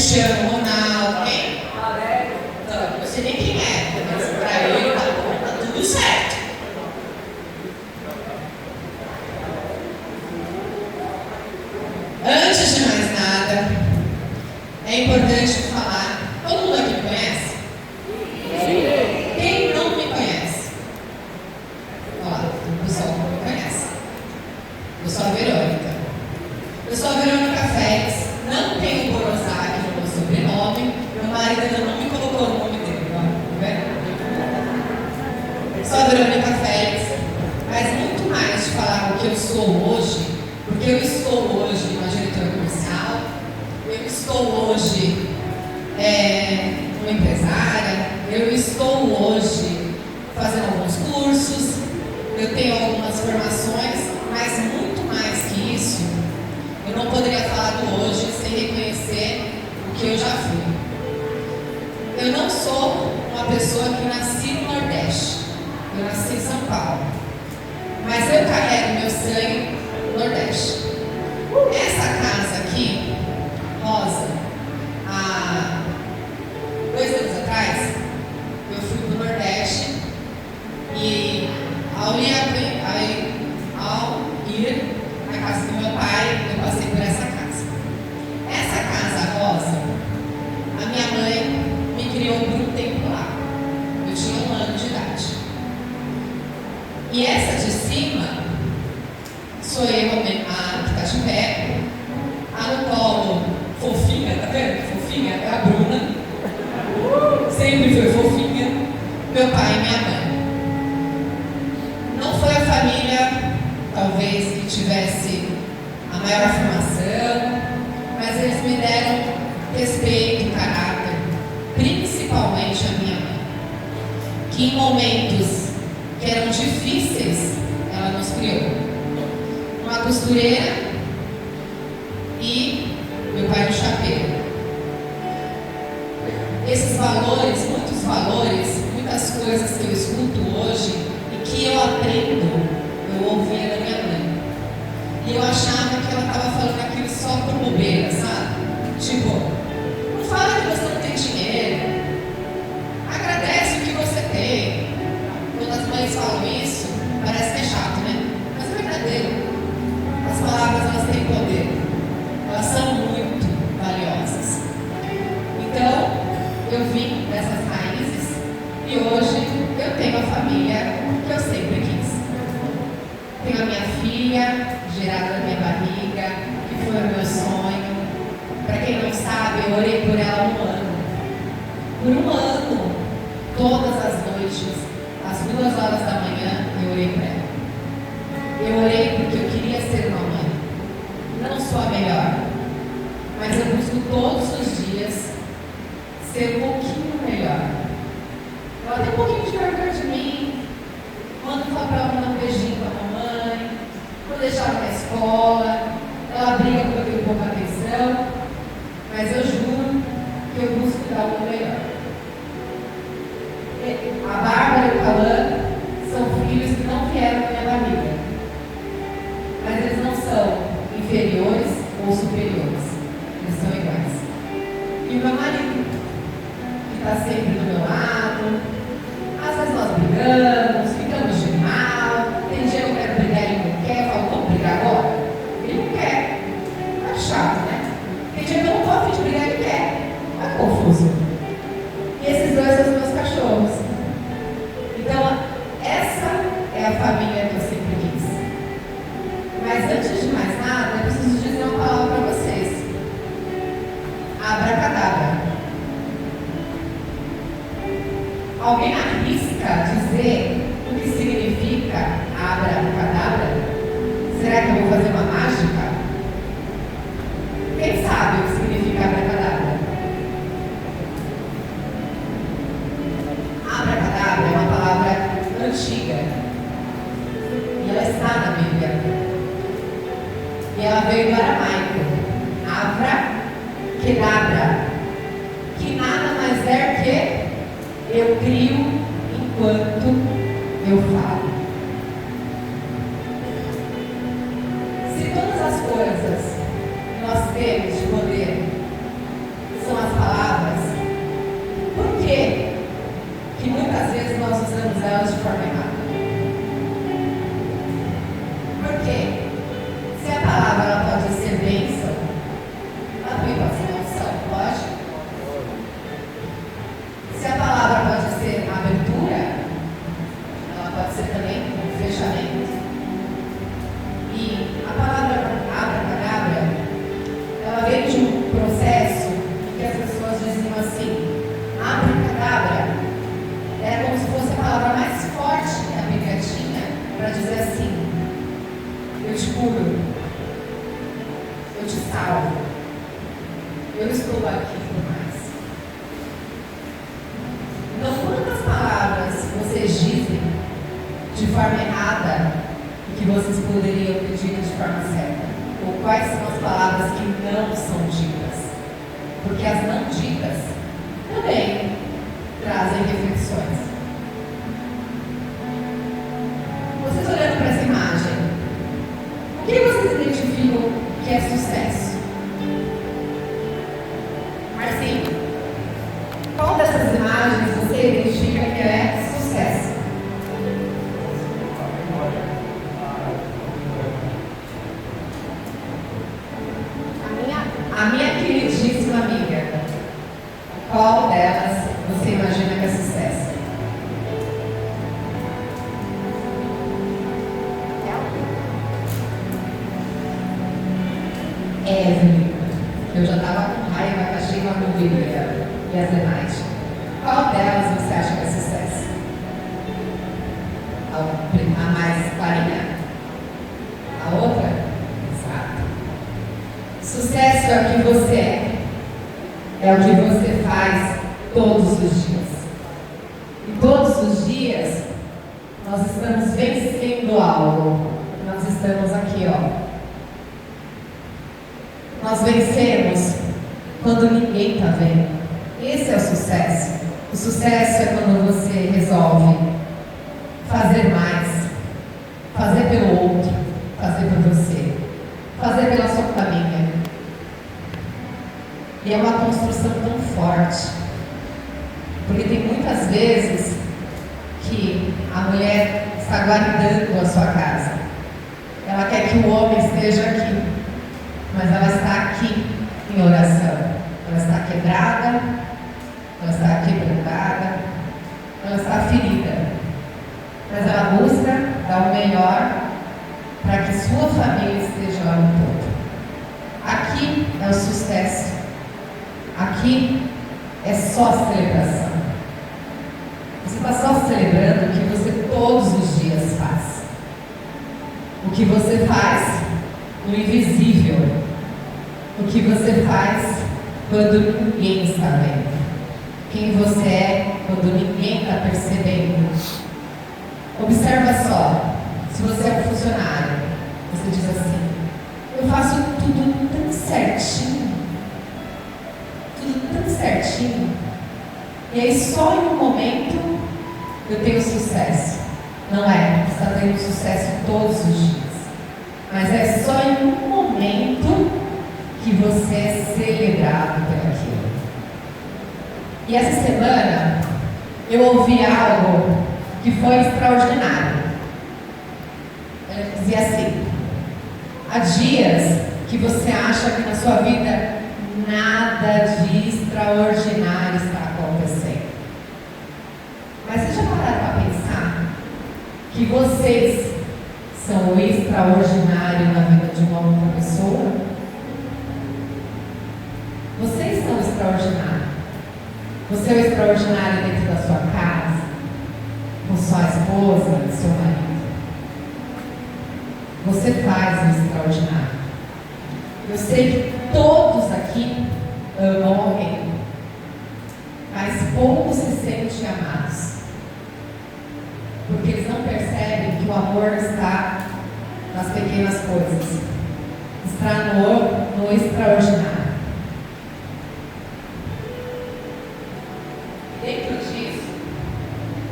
Cristiano Ronaldo, hein? Não, não sei nem quem é, mas pra ele tá tudo certo. Antes de mais nada, é importante falar, todo mundo aqui me conhece? Sim. Quem não me conhece? Olha lá, o pessoal não me conhece. Eu sou a Verônica. Eu sou a Verônica Félix, não tenho Borosaki no meu sobrenome, meu marido ainda não me colocou o nome dele, tá vendo? Sou a Verônica Félix, mas muito mais de falar o que eu sou hoje, porque eu estou hoje uma diretora comercial, eu estou hoje uma empresária, eu estou hoje fazendo alguns cursos, eu tenho algumas formações, mas muito mais que isso, eu não poderia falar do hoje sem reconhecer o que eu já fui. Eu não sou uma pessoa que nasci no Nordeste, eu nasci em São Paulo, mas eu carrego meu sangue no Nordeste. Essa casa aqui, rosa, há 2 anos atrás, eu fui para o Nordeste e ao ir na casa do meu pai, eu passei por essa casa. Essa casa rosa, a minha mãe me criou por um tempo lá. Eu tinha 1 ano de idade. E essa de cima sou eu, a que está de pé, a no colo, fofinha, tá vendo? Fofinha, é a Bruna. Sempre foi fofinha. Meu pai e minha mãe. Não foi a família, talvez, que tivesse a maior formação, mas eles me deram respeito, caráter, principalmente a minha mãe, que em momentos que eram difíceis, ela nos criou. Uma costureira e meu pai no chapeiro. Esses valores, muitos valores, muitas coisas que eu escuto hoje e que eu aprendo, eu ouvia da minha mãe. E eu achava que ela estava falando aquilo só por bobeira, sabe? Tipo, não fala que você não tem dinheiro, agradece o que você tem. Quando as mães falam isso, parece que é chato, né? Mas é verdadeiro. As palavras, elas têm poder. Elas são muito valiosas. Então, eu vim dessas raízes e hoje eu tenho a família que eu sempre quis. Tenho a minha filha, gerada na minha barriga, que foi o meu sonho. Para quem não sabe, eu orei por ela 1 ano. Por 1 ano, todas as noites, às 2 horas da manhã, eu orei por ela. Eu orei porque eu queria ser uma mãe. Não sou a melhor, mas eu busco todos os dias ser um pouquinho melhor. Ela tem um pouquinho de vergonha de mim, mando falar para ela mandar um beijinho para a mamãe, vou deixar ela na escola, ela briga porque eu tenho pouca atenção, mas eu juro que eu busco dar o melhor. A Bárbara e o Alan são filhos que não vieram da minha barriga, mas eles não são inferiores ou superiores, eles são iguais. E o meu marido, que está sempre do meu lado, às vezes nós brigamos, ficamos de mal, tem dia que eu quero brigar e ele não quer, eu falo, vamos brigar agora? Ele não quer, é chato, né? Tem dia que eu não estou a fim de brigar e ele quer, é confuso. E esses 2 são os meus cachorros. Então, essa é a família que eu sempre quis. Mas antes de mais nada, eu preciso dizer uma palavra para vocês. Abracadabra. Alguém arrisca dizer o que significa abracadabra? Será que eu vou fazer uma mágica? Quem sabe o que significa abracadabra? Abracadabra é uma palavra antiga e ela está na Bíblia. E ela veio do aramaico, Kedabra, que nada mais é que eu crio enquanto eu falo. Se todas as coisas que nós temos de poder são ela veio de um processo em que as pessoas diziam assim: abracadabra. Era como se fosse a palavra mais forte que a Bíblia tinha para dizer assim: eu te curo, eu te salvo, eu estou aqui por mais. Então, quantas palavras vocês dizem de forma errada e que vocês poderiam ter dito de forma certa? Ou quais são as palavras que não são ditas? Porque as não ditas também trazem reflexões. Vocês olhando para essa imagem, o que vocês identificam que é sucesso? Marcinho, qual dessas imagens você identifica que é sucesso? A minha queridíssima amiga, qual delas você imagina que é sucesso? Evelyn. Eu já estava com raiva que achei uma dúvida e as demais. Qual delas você acha que é sucesso? A mais clarinha? A outra? Exato. Sucesso é o que você é o que você faz todos os dias. E todos os dias nós estamos vencendo algo. Nós estamos aqui, ó. Nós vencemos quando ninguém está vendo. Esse é o sucesso. O sucesso é quando você resolve fazer mais, fazer pelo outro, fazer por você, fazer pela sua família. E é uma construção tão forte, porque tem muitas vezes que a mulher está guardando a sua casa. Ela quer que o homem esteja aqui, mas ela está aqui em oração. Ela está quebrada, ela está quebrantada, ela está ferida. Mas ela busca dar o melhor para que sua família esteja lá no topo. Aqui é o sucesso. Aqui é só celebração. Você está só celebrando o que você todos os dias faz. O que você faz no invisível. O que você faz quando ninguém está vendo. Quem você é quando ninguém está percebendo. Observa só, se você é um funcionário, você diz assim: eu faço tudo tão certinho, e aí só em um momento eu tenho sucesso. Não é, você está tendo sucesso todos os dias, mas é só em um momento que você é celebrado por aquilo. E essa semana eu ouvi algo que foi extraordinário. Ela dizia assim: há dias que você acha que na sua vida nada de extraordinário está acontecendo. Mas vocês já pararam para pensar que vocês são o extraordinário na vida de uma outra pessoa? Vocês são o extraordinário. Você é o extraordinário dentro da sua casa, com sua esposa, seu marido. Você faz o extraordinário. Eu sei que todos aqui amam alguém, mas poucos se sentem amados, porque eles não percebem que o amor está nas pequenas coisas, está no extraordinário. Dentro disso,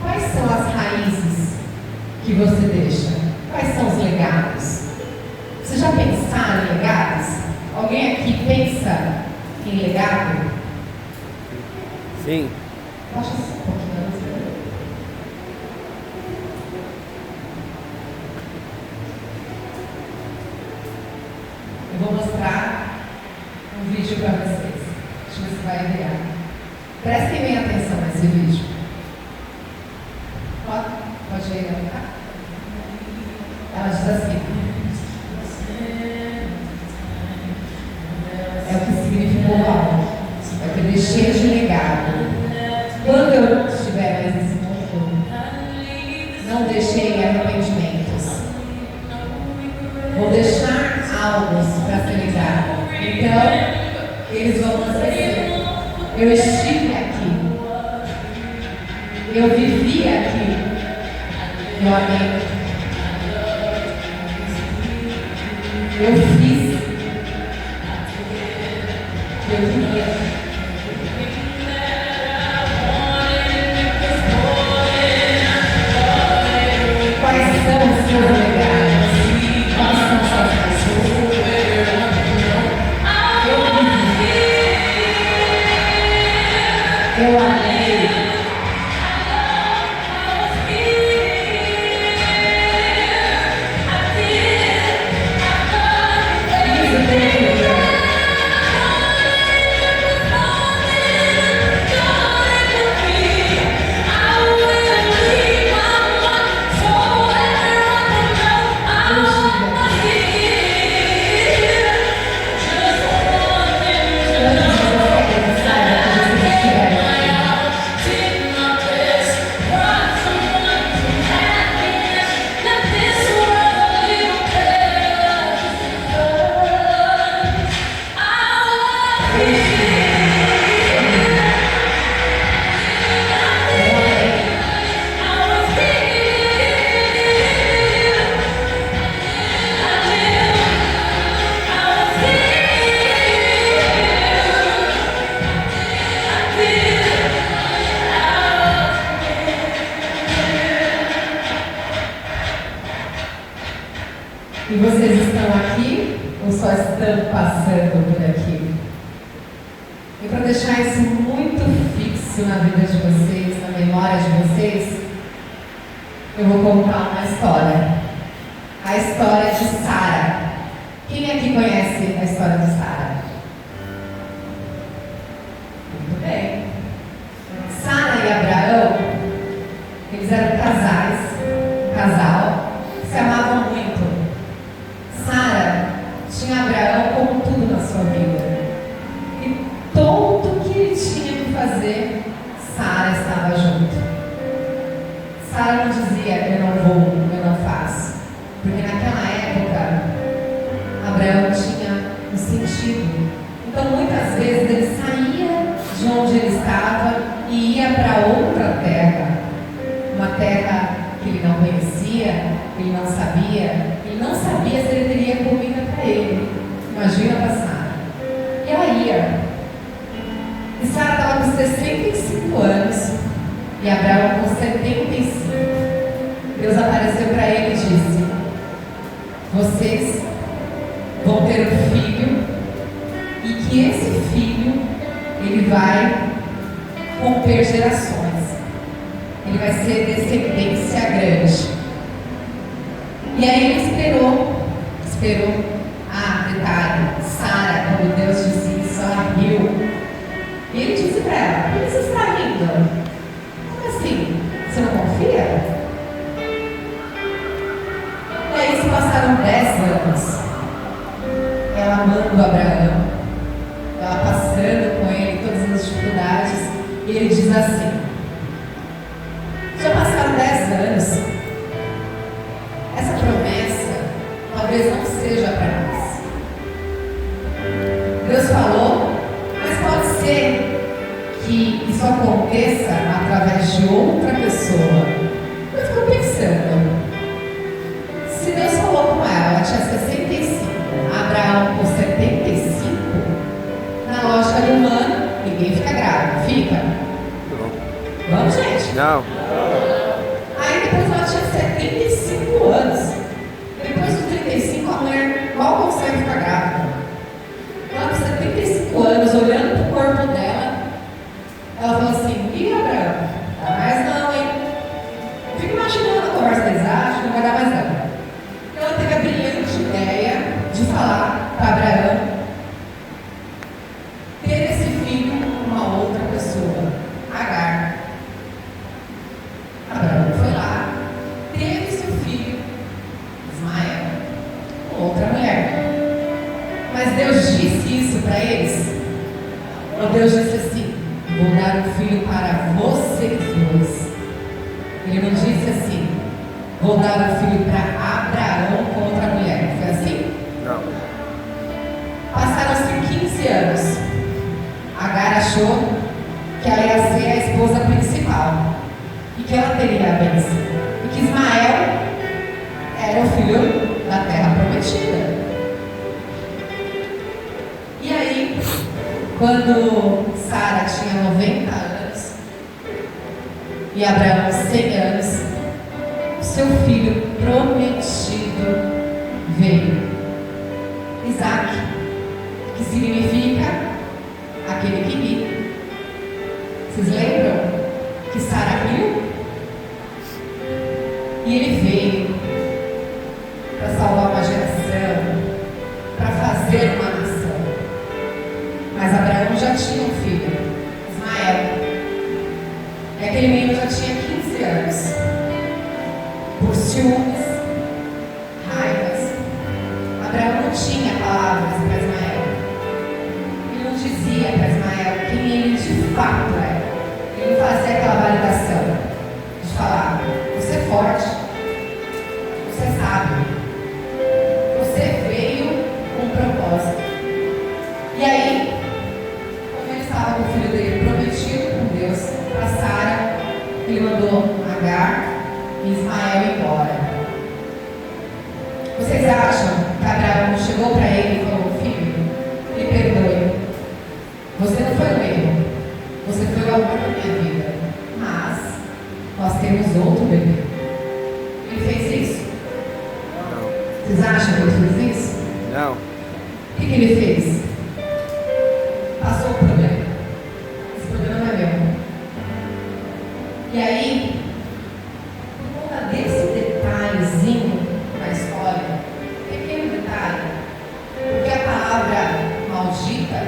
quais são as raízes que você deixa? Quais são os legados? Você já pensaram em legados? Alguém aqui pensa em legado? Sim. Baixa só um pouquinho a luz. Eu vou mostrar um vídeo para vocês. Deixa eu ver se vai virar. Prestem bem atenção nesse vídeo. Pode ir, tá? Ela diz assim: é o arrependimentos. Vou deixar algo para se ligar. Então, eles vão dizer: eu estive aqui, eu vivi aqui, eu amei, eu fiz, eu queria. Quais são os seus legados? Quais são suas pessoas? Eu amei. E vocês estão aqui ou só estão passando por aqui? E para deixar isso muito fixo na vida de vocês, na memória de vocês, eu vou contar uma história. A história de Sara. Quem aqui conhece a história de Sara? Muito bem. Sara e Abraão, eles eram um casal, se amavam muito. Sara tinha Abraão como tudo na sua vida. E tudo que ele tinha que fazer, Sara estava junto. Sara não dizia: eu não vou, eu não faço. Porque naquela época, Abraão tinha um sentido. Então muitas vezes ele saía de onde ele estava e ia para outra terra. Uma terra que ele não conhecia, ele não sabia. Ele não sabia se ele teria comida para ele. Imagina para Sara. E ela ia. E Sara estava com 65 anos e Abraão com 75. Deus apareceu para ele e disse: vocês vão ter um filho, e que esse filho ele vai romper gerações. Ele vai ser descendência grande. E aí ele esperou. Ah, detalhe, Sara, quando Deus disse isso, ela riu. E ele disse para ela: por que você está rindo? Como assim? Você não confia? E aí se passaram 10 anos. Ela amando Abraão, ela passando com ele todas as dificuldades. E ele diz assim: já passaram 10 anos. Essa promessa talvez não seja para nós. Deus falou, mas pode ser que isso aconteça através de outra pessoa. Eu fico pensando, se Deus falou com ela tinha 65, Abraão com 75, na lógica do humano, ninguém fica grávido, fica? Não. Vamos, gente? Não. Aí depois ela tinha 75 anos. Depois dos 35, a mulher mal consegue ficar grávida. Ela com 75 anos, olhando para o corpo dela, ela falou assim: ih, Abraão, dá mais não, hein? Eu fico imaginando a conversa deles, acho que não vai dar mais não. Ela teve a brilhante ideia de falar para Abraão ter esse filho com uma outra pessoa, Agar. Abraão foi lá, teve seu filho, Ismael, com outra mulher. Mas Deus disse isso para eles? Ou Deus disse assim: vou dar um filho para vocês dois? Ele não disse assim: vou dar um filho para Abraão com outra mulher. Foi assim? Não. Passaram-se 15 anos. Agar achou que ela ia ser a esposa principal e que ela teria a bênção. E que Ismael era o filho da terra prometida. E aí, quando Sara tinha 90 anos e Abraão 100 anos, seu filho prometido veio, Isaac, que significa aquele que ri. Vocês lembram que Sara riu? E ele veio para salvar uma geração, para fazer uma nação. Mas Abraão já tinha um filho, Ismael. E aquele menino já tinha 15 anos. Por ciúmes, raivas, Abraão não tinha palavras para Ismael. Ele não dizia para Ismael quem ele de fato era. Ele não fazia aquela validação de falar: você é forte, você é sábio, você veio com um propósito. E aí, quando ele estava com o filho dele prometido com Deus para Sara, ele mandou Agar e Ismael embora. Vocês acham que Abraão chegou para ele e falou: filho, me perdoe, você não foi o erro, você foi o amor da minha vida, mas nós temos outro bebê. Ele fez isso? Não. Vocês acham que ele fez isso? Não. O que ele fez? Passou o problema. Esse problema não é meu. E aí, por conta desse detalhezinho na história, pequeno detalhe, porque a palavra maldita,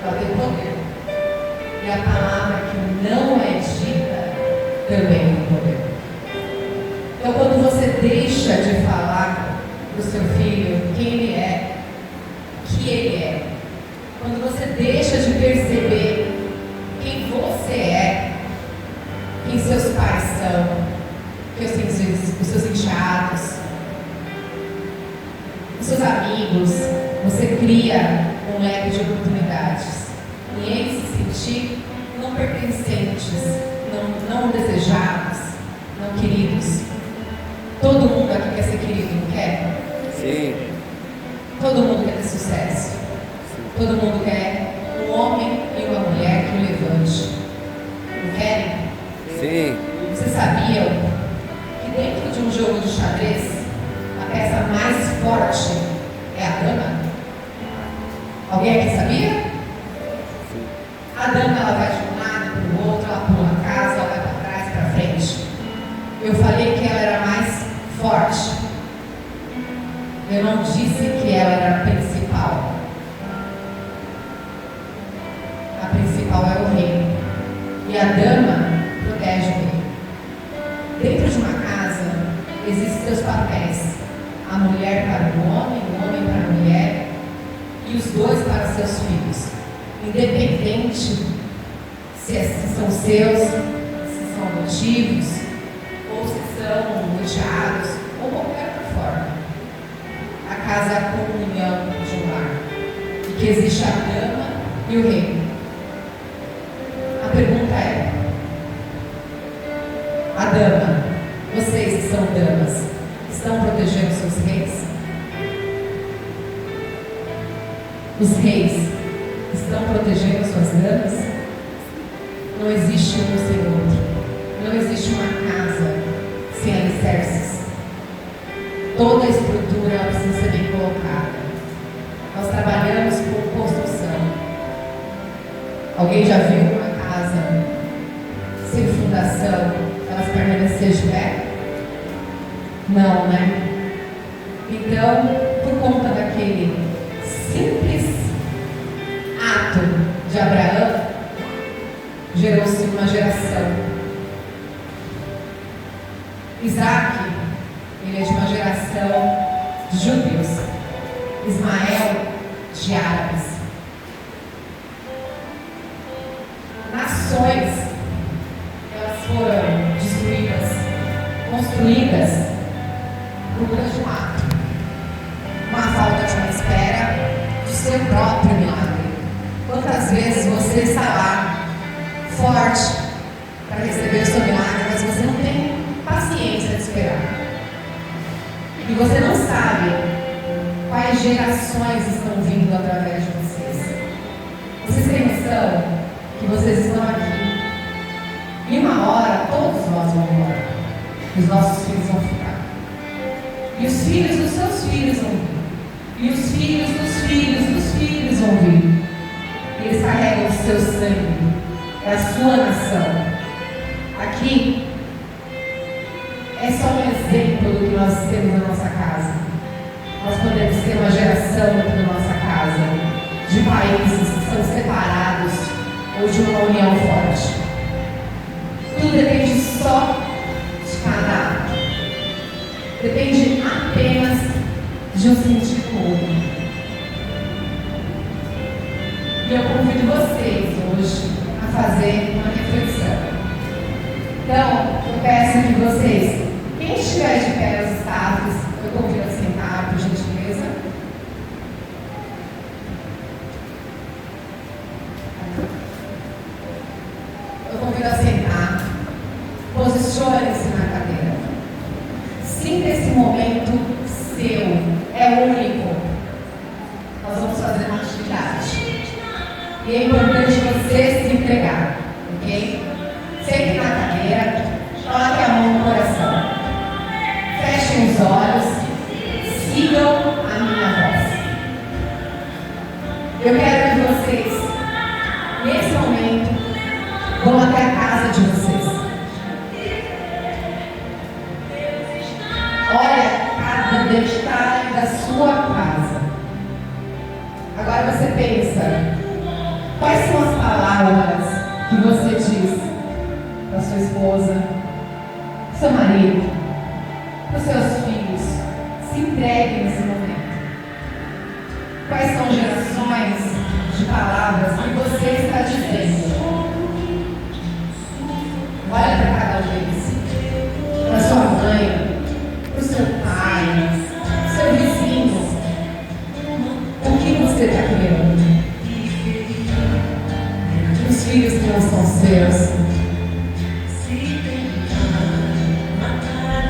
ela tem poder. E a palavra que não é dita também tem poder. Então, quando você deixa de falar para o seu filho quem ele é, o que ele é, quando você deixa de perceber quem você é, quem seus pais são, quem os seus enteados, os seus amigos, você cria um leque de oportunidades e eles se sentir não pertencentes, não desejados, não queridos. Todo mundo aqui quer ser querido, não quer? Sim. Todo mundo quer ter sucesso. Todo mundo quer um homem e uma mulher que o levante. Não querem? Sim. Vocês sabiam que dentro de um jogo de xadrez, a peça mais forte é a dama? Alguém aqui sabia? Sim. A dama, ela vai de um lado para o outro, ela pula a casa, ela vai para trás, para frente. Eu falei que ela era mais forte. Eu não disse que ela era a principal. A principal é o rei. E a dama protege o rei. Dentro de uma casa, existem seus papéis. A mulher para o homem para a mulher, e os dois para os seus filhos. Independente se são seus, se são adotivos, ou se são luteados, ou qualquer outra forma. A casa é a comunhão de um lar. E que existe a dama e o rei. A pergunta é: a dama, vocês que são damas, estão protegendo seus reis? Os reis estão protegendo suas damas? Não existe um sem outro. Não existe uma casa sem alicerces. Toda a estrutura ela precisa ser bem colocada. Nós trabalhamos com construção. Alguém já viu uma casa sem fundação, elas permanecer de pé? Não, né? Então, por conta daquele simples ato de Abraão, gerou-se uma geração. Isaac, ele é de uma geração de judeus. Ismael, de árabes. Nações, elas foram destruídas com construídas por conta de um ato, uma falta de uma espera do seu próprio milagre. Quantas vezes você está lá, forte, para receber o seu milagre, mas você não tem paciência de esperar. E você não sabe quais gerações estão vindo através de vocês. Vocês têm noção que vocês estão aqui. E uma hora todos nós vamos embora. Os nossos filhos vão ficar. E os filhos dos seus filhos vão vir. E os filhos dos filhos dos filhos vão vir. E eles carregam o seu sangue. É a sua nação. Aqui é só um exemplo do que nós temos na nossa casa. Nós podemos ter uma geração aqui na nossa casa de países que são separados ou de uma união forte. Tudo depende só de cada ato. Depende apenas de um sentir comum. E eu convido vocês hoje a fazer uma reflexão. Então, eu peço que vocês, quem estiver de pé nos status, eu convido a sentar, por gentileza. Eu convido a sentar. Posicione-se na cadeira. Sinta esse momento seu. É único. Nós vamos fazer uma atividade. E é importante você se entregar. Ok? Sente na cadeira. Coloque a mão no coração. Fechem os olhos. Sigam a minha voz. Eu quero que vocês, nesse momento, vão até a casa de vocês. Olha cada detalhe da sua casa. Agora você pensa, quais são as palavras que você diz para sua esposa, para seu marido, para os seus filhos? Se entregue nesse momento. Quais são gerações de palavras que você está dizendo? Olha para cada um deles. Para sua mãe, para o seu pai, para o seu vizinho. O que você está criando? Os filhos que não são seus.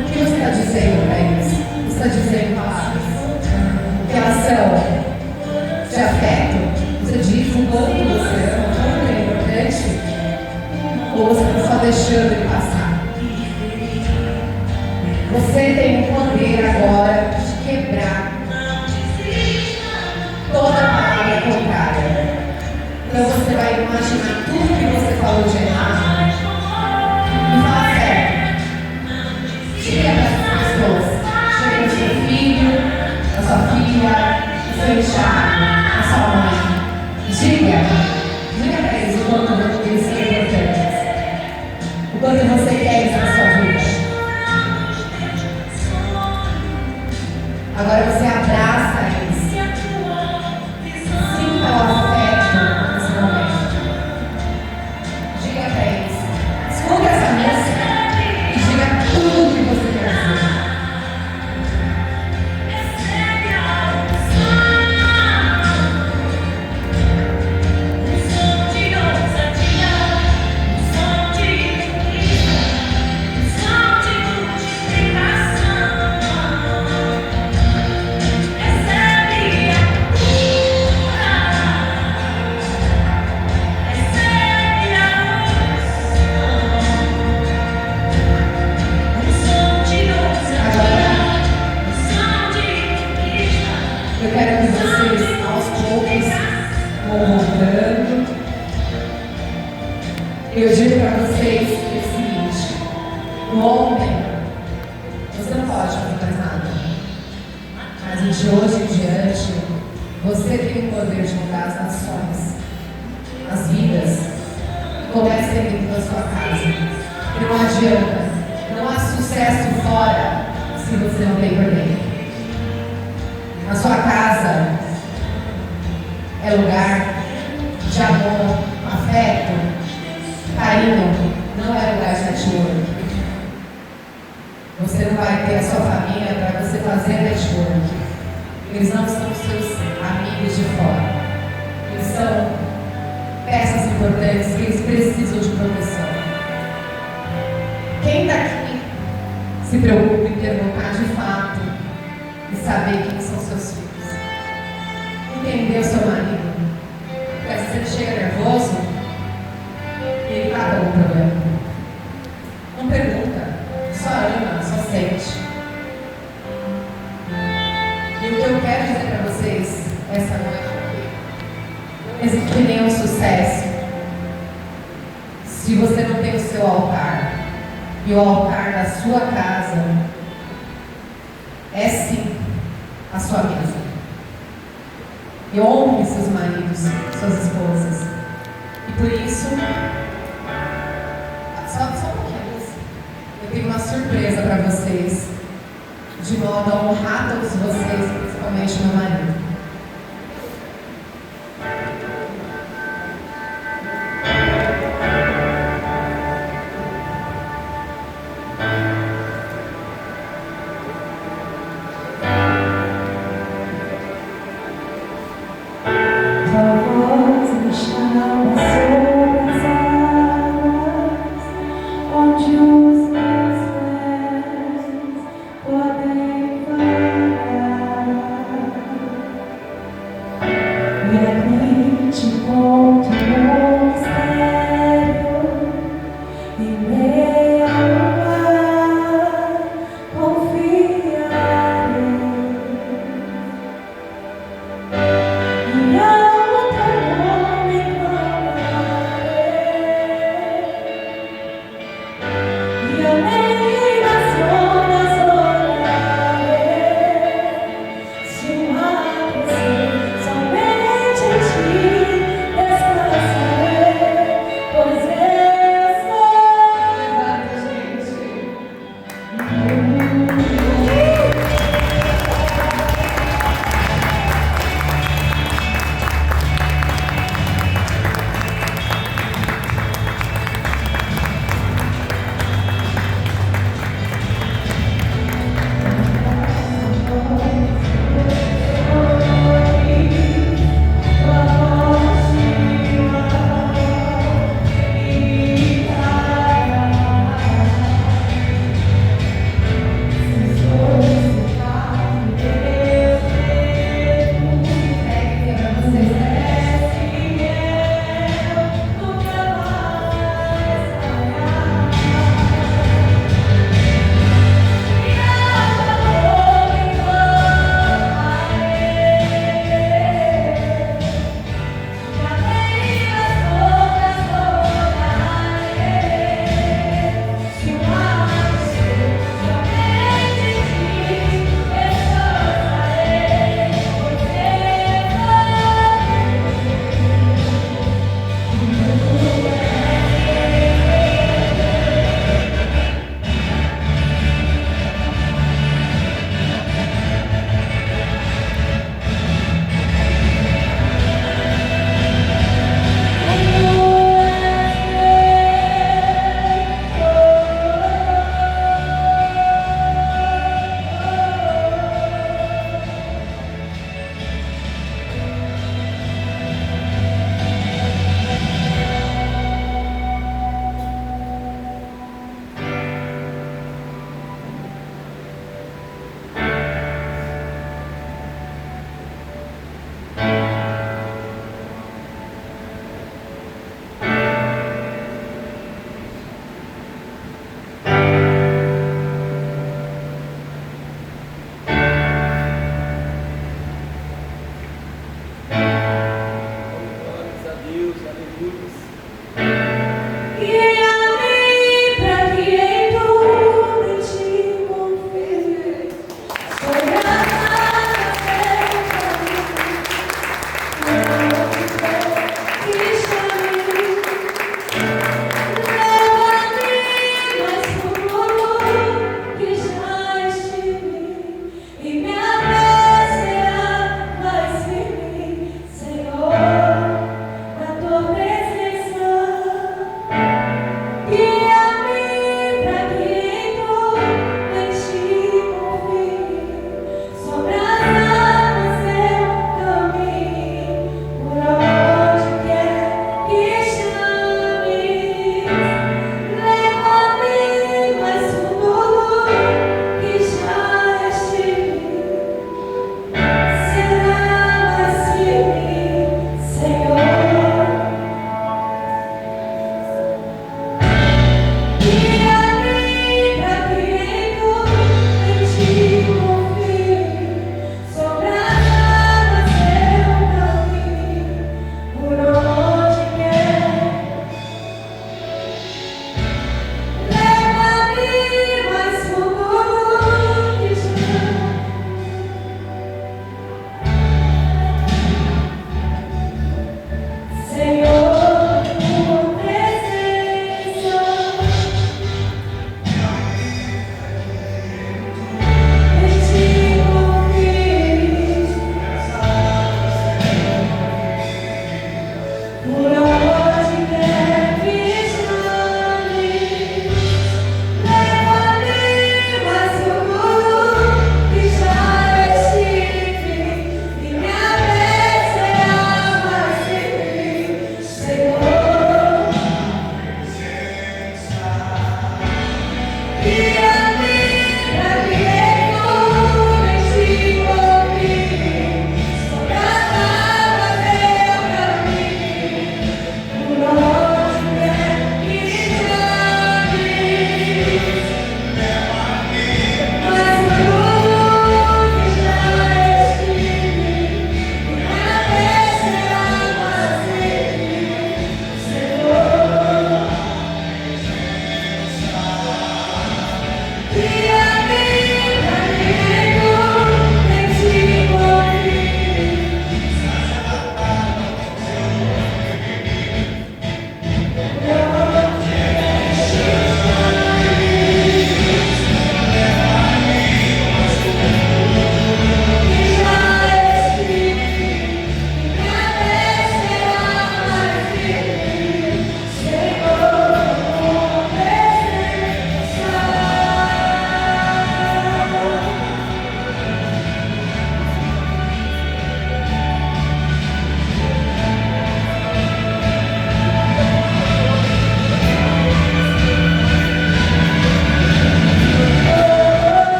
O que você está dizendo para eles? Você está dizendo palavras? Relação de afeto? Você diz um pouco que você ama, um pouco que é importante? Ou você está só deixando ele passar? Você tem o poder agora de quebrar toda palavra contrária. Então você vai imaginar tudo que você falou de errado e falar certo. Diga para as pessoas. Diga para o seu filho, a sua filha, o seu enxado, a sua mãe. Diga para eles o quanto eles são importantes. O quanto você quer isso na sua vida. Agora você abraça eles. Sinta o afeto nesse momento. Diga para eles. Escuta essa música e diga tudo que você quer dizer. Eu quero que vocês, aos poucos, vão voltando. Eu digo para vocês o seguinte: ontem você não pode fazer mais nada, mas de hoje em diante você tem o poder de mudar as nações, as vidas. Comece dentro da sua casa. E não adianta, não há sucesso fora se você não tem por dentro. A sua casa é lugar de amor, afeto, carinho, não é lugar de network. e a sua família para você fazer network. Eles não são seus amigos de fora. Eles são peças importantes que eles precisam de proteção. Quem daqui se preocupa em perguntar de fato e saber quem são seus filhos? Entender o seu marido? Porque às vezes ele chega nervoso e ele acaba com o problema. Não pergunta, só ama, só sente. E o que eu quero dizer para vocês essa noite aqui, não existe nenhum sucesso se você não tem o seu altar. E o altar da sua casa é sim a sua mesa. E honre seus maridos, suas esposas. E por isso, só um pouquinho, eu tenho uma surpresa para vocês, de modo a honrar todos vocês, principalmente meu marido.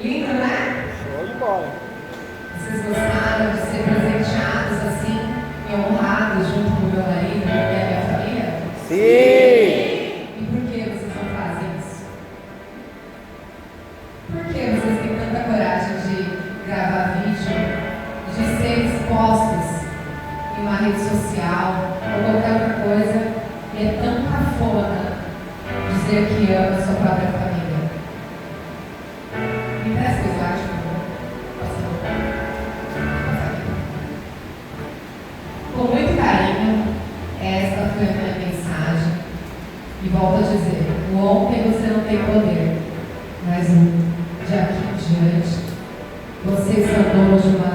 Lindo, né? Show de bola. Vocês gostaram de ser presenteados assim e honrados junto com o meu marido e a minha família? Sim! E por que vocês não fazem isso? Por que vocês têm tanta coragem de gravar vídeo, de ser expostos em uma rede social ou qualquer outra coisa e é tão cafona dizer que ama a sua própria família? Me presta o slide, por favor. Com muito carinho, esta foi a minha mensagem. E volto a dizer, o ontem você não tem poder, mas o de aqui em diante, vocês são donos de uma